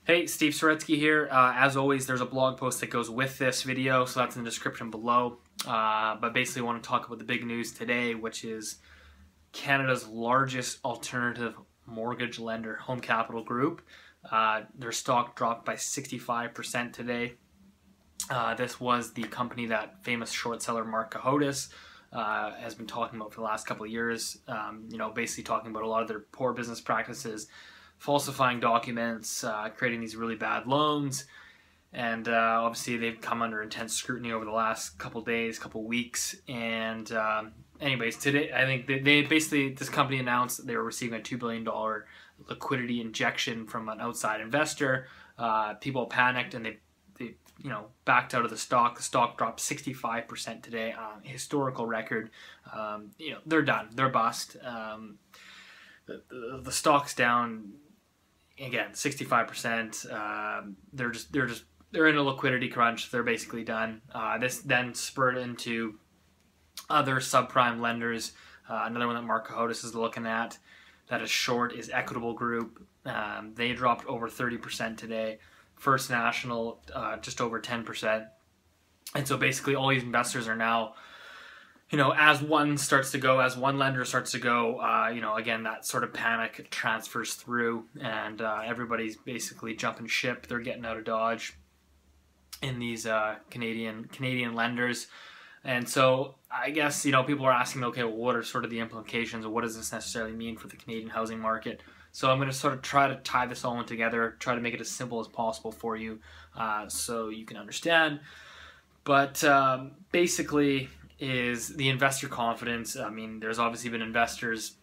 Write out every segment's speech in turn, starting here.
Hey, Steve Saretsky here. As always, there's a blog post that goes with this video, so that's in the description below. But basically I want to talk about the big news today, which is Canada's largest alternative mortgage lender, Home Capital Group. Their stock dropped by 65% today. This was the company that famous short seller Marc Cohodes has been talking about for the last couple of years. Basically talking about a lot of their poor business practices, falsifying documents, creating these really bad loans, and obviously they've come under intense scrutiny over the last couple days, couple weeks. And anyways, today I think they basically, this company announced that they were receiving a $2 billion liquidity injection from an outside investor. People panicked and they backed out of the stock. The stock dropped 65% today, historical record. They're done. They're bust. The stock's down again 65%. They're in a liquidity crunch. They're basically done. This then spurred into other subprime lenders. Another one that Marc Cohodes is looking at that is short is Equitable Group. They dropped over 30% today. First National just over 10%. And so basically all these investors are now, as one lender starts to go, again, that sort of panic transfers through, and everybody's basically jumping ship. They're getting out of Dodge in these Canadian lenders. And so I guess, people are asking, okay, well, what are sort of the implications, or what does this necessarily mean for the Canadian housing market? So I'm going to sort of try to tie this all in together, try to make it as simple as possible for you so you can understand. But basically is the investor confidence. I mean, there's obviously been investors,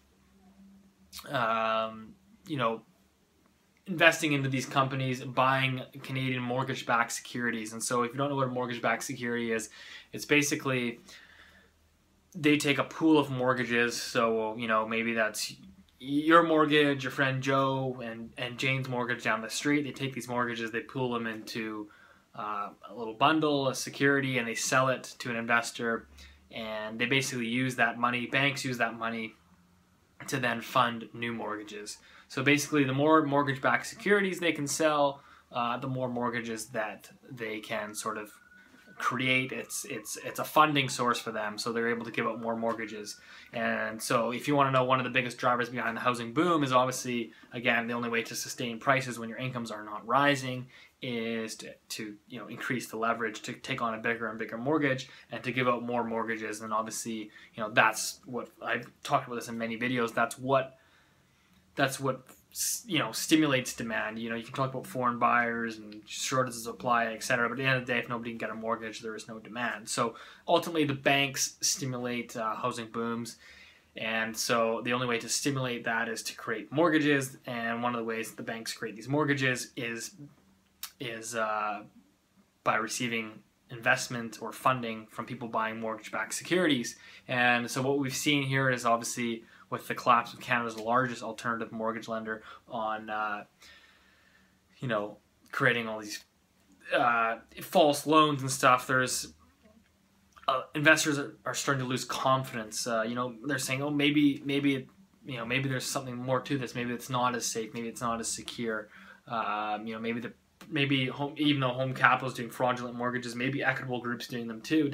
investing into these companies, buying Canadian mortgage-backed securities. And so if you don't know what a mortgage-backed security is, it's basically they take a pool of mortgages. So, maybe that's your mortgage, your friend Joe, and Jane's mortgage down the street. They take these mortgages, they pool them into a little bundle, a security, and they sell it to an investor, and they basically use that money, banks use that money to then fund new mortgages. So basically the more mortgage-backed securities they can sell, the more mortgages that they can sort of create. It's a funding source for them, so they're able to give out more mortgages. And so if you want to know, one of the biggest drivers behind the housing boom is obviously, again, the only way to sustain prices when your incomes are not rising is to increase the leverage, to take on a bigger and bigger mortgage and to give out more mortgages. And obviously, that's what I've talked about this in many videos. That's what stimulates demand. You can talk about foreign buyers and shortages of supply, etc. But at the end of the day, if nobody can get a mortgage, there is no demand. So ultimately, the banks stimulate housing booms, and so the only way to stimulate that is to create mortgages. And one of the ways the banks create these mortgages is by receiving investment or funding from people buying mortgage-backed securities. And so what we've seen here is obviously with the collapse of Canada's largest alternative mortgage lender on, creating all these false loans and stuff, there's investors are starting to lose confidence. They're saying, oh, maybe there's something more to this. Maybe it's not as safe. Maybe it's not as secure. Even though Home Capital is doing fraudulent mortgages, maybe Equitable Group's doing them too,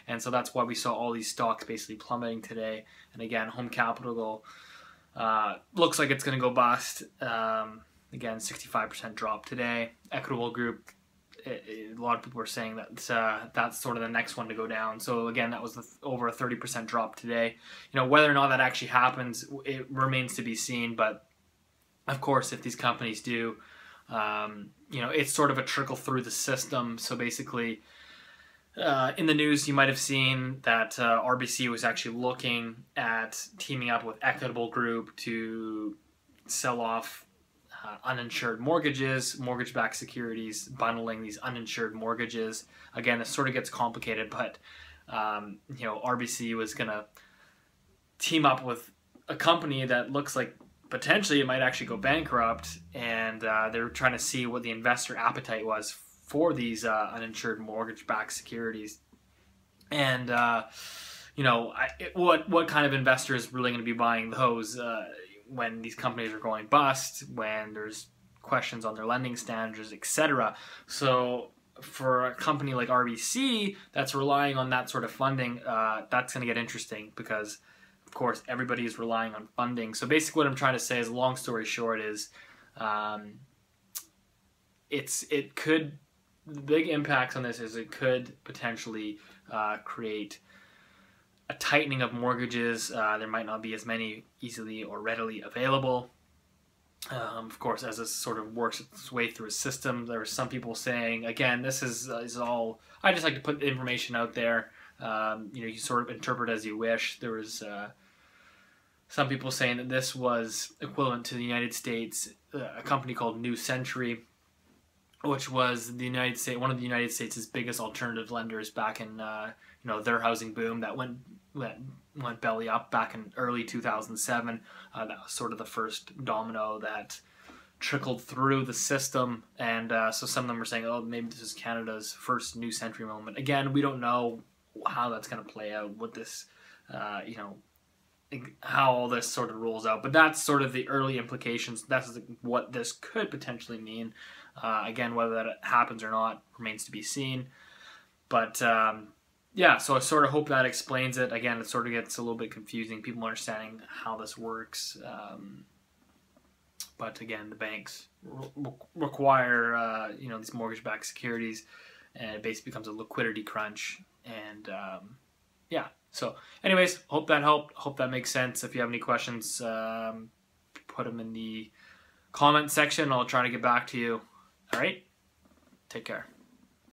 And so that's why we saw all these stocks basically plummeting today. And again, Home Capital looks like it's going to go bust. Again, 65% drop today. Equitable Group, a lot of people are saying that that's sort of the next one to go down. So again, that was over a 30% drop today. Whether or not that actually happens, it remains to be seen. But of course, if these companies do, it's sort of a trickle through the system. So basically, in the news, you might have seen that RBC was actually looking at teaming up with Equitable Group to sell off uninsured mortgages, mortgage-backed securities, bundling these uninsured mortgages. Again, this sort of gets complicated, but RBC was going to team up with a company that looks like potentially it might actually go bankrupt, and they're trying to see what the investor appetite was for these uninsured mortgage-backed securities. And what kind of investor is really going to be buying those when these companies are going bust, when there's questions on their lending standards, etc. So for a company like RBC that's relying on that sort of funding, that's going to get interesting because, of course, everybody is relying on funding. So basically what I'm trying to say is, long story short, is the big impacts on this is it could potentially create a tightening of mortgages. There might not be as many easily or readily available. Of course, as this sort of works its way through a system, there are some people saying, again, this is all, I just like to put the information out there. You sort of interpret as you wish. There was some people saying that this was equivalent to the United States, a company called New Century, which was one of the United States' biggest alternative lenders back in their housing boom that went belly up back in early 2007. That was sort of the first domino that trickled through the system, and so some of them are saying, oh, maybe this is Canada's first New Century moment. Again, we don't know how that's going to play out, what this, how all this sort of rolls out, but that's sort of the early implications. That's what this could potentially mean. Again, whether that happens or not remains to be seen. But yeah, so I sort of hope that explains it. Again, it sort of gets a little bit confusing, people understanding how this works. But again, the banks require these mortgage-backed securities, and it basically becomes a liquidity crunch. And yeah, so anyways, hope that helped. Hope that makes sense. If you have any questions, put them in the comment section. I'll try to get back to you. All right, take care.